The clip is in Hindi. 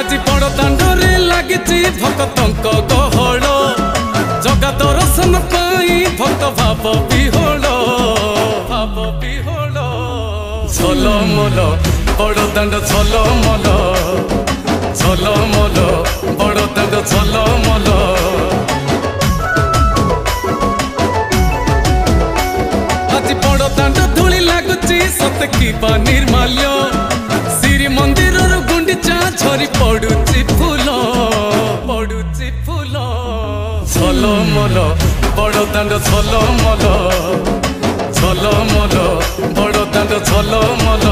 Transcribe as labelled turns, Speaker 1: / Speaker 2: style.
Speaker 1: আজি बड़ दांडरे लागिची भक्तंक गहळ जगा दर्शन पाई भक्त भाव विहोल झलमल बड़ दांड झलमल झलमल बड़ दांड झलमल आज बड़ दांड धूली लगुची सत की निर्माल्य श्री मंदिर गुंडीचा झरी पड़ुची फूल झलमल बड़ दांड झलमल झलमल बड़ दांड झलमल।